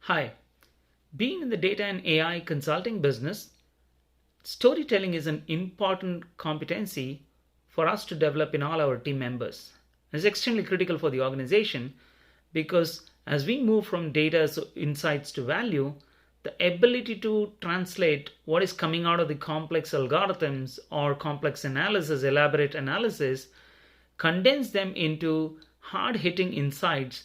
Hi, being in the data and AI consulting business, storytelling is an important competency for us to develop in all our team members. It's extremely critical for the organization because as we move from data insights to value, the ability to translate what is coming out of the complex algorithms or complex analysis, elaborate analysis, condense them into hard hitting insights,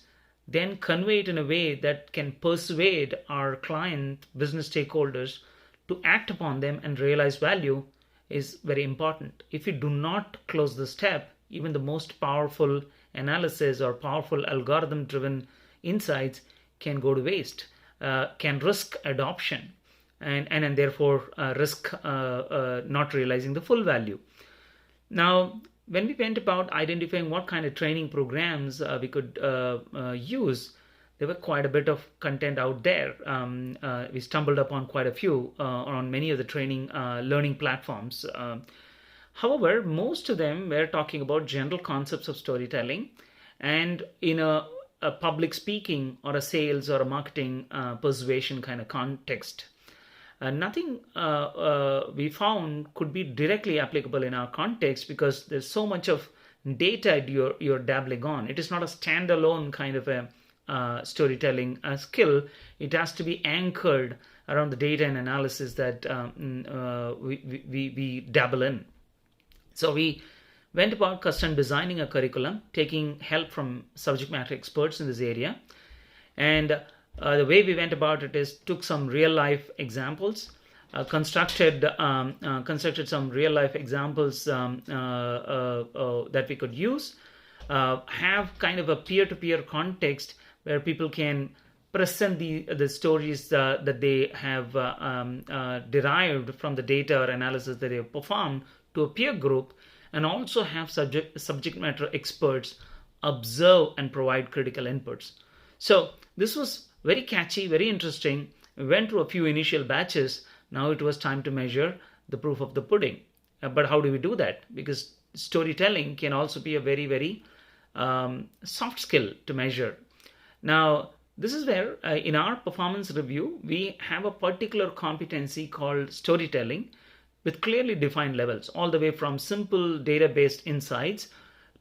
then convey it in a way that can persuade our client business stakeholders to act upon them and realize value is very important. If we do not close the step, even the most powerful analysis or powerful algorithm driven insights can go to waste, can risk adoption, and therefore risk not realizing the full value. Now, when we went about identifying what kind of training programs we could use, there were quite a bit of content out there. We stumbled upon quite a few on many of the training learning platforms. However, most of them were talking about general concepts of storytelling and in a public speaking or a sales or a marketing persuasion kind of context. Nothing we found could be directly applicable in our context because there's so much of data you're dabbling on. It is not a standalone kind of a storytelling skill. It has to be anchored around the data and analysis that we dabble in. So we went about custom designing a curriculum, taking help from subject matter experts in this area. And the way we went about it is took some real life examples, constructed some real life examples that we could use, have kind of a peer-to-peer context where people can present the stories that they have derived from the data or analysis that they have performed to a peer group, and also have subject matter experts observe and provide critical inputs. So this was very catchy, very interesting. We went through a few initial batches. Now it was time to measure the proof of the pudding. But how do we do that? Because storytelling can also be a very, very soft skill to measure. Now, this is where in our performance review, we have a particular competency called storytelling with clearly defined levels, all the way from simple data-based insights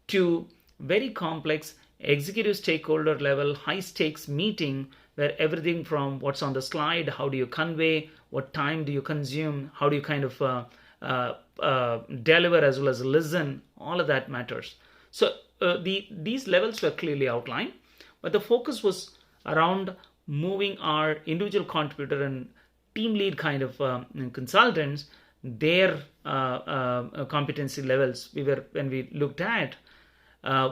to very complex executive stakeholder level, high stakes meeting where everything from what's on the slide, how do you convey, what time do you consume, how do you kind of deliver as well as listen, all of that matters. So these levels were clearly outlined, but the focus was around moving our individual contributor and team lead kind of consultants, their competency levels. When we looked at,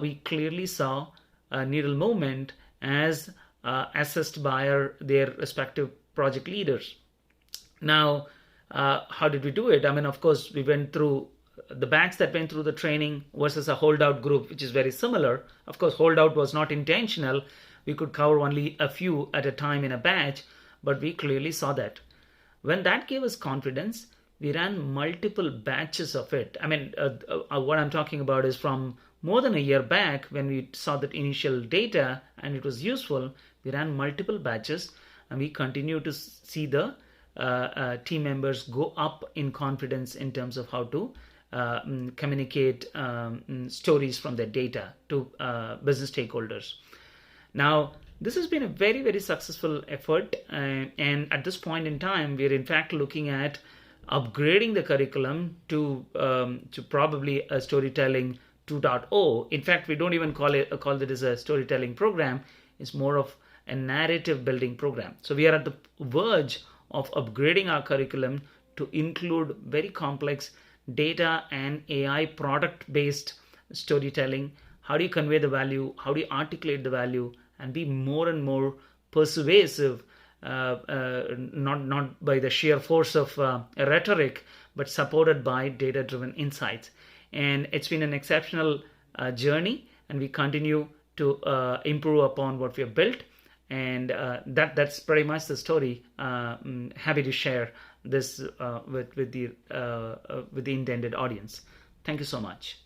we clearly saw a needle movement as assessed by their respective project leaders. Now, how did we do it? I mean, of course, we went through the batch that went through the training versus a holdout group, which is very similar. Of course, holdout was not intentional. We could cover only a few at a time in a batch, but we clearly saw that. When that gave us confidence, we ran multiple batches of it. I mean, what I'm talking about is from more than a year back when we saw that initial data and it was useful, we ran multiple batches and we continue to see the team members go up in confidence in terms of how to communicate stories from their data to business stakeholders. Now, this has been a very, very successful effort, and at this point in time, we're in fact looking at upgrading the curriculum to probably a storytelling 2.0. In fact, we don't even call it as a storytelling program. It's more of a narrative building program. So we are at the verge of upgrading our curriculum to include very complex data and AI product-based storytelling. How do you convey the value? How do you articulate the value and be more and more persuasive, not by the sheer force of rhetoric, but supported by data-driven insights. And it's been an exceptional journey, and we continue to improve upon what we have built. And that's pretty much the story. Happy to share this with the intended audience. Thank you so much.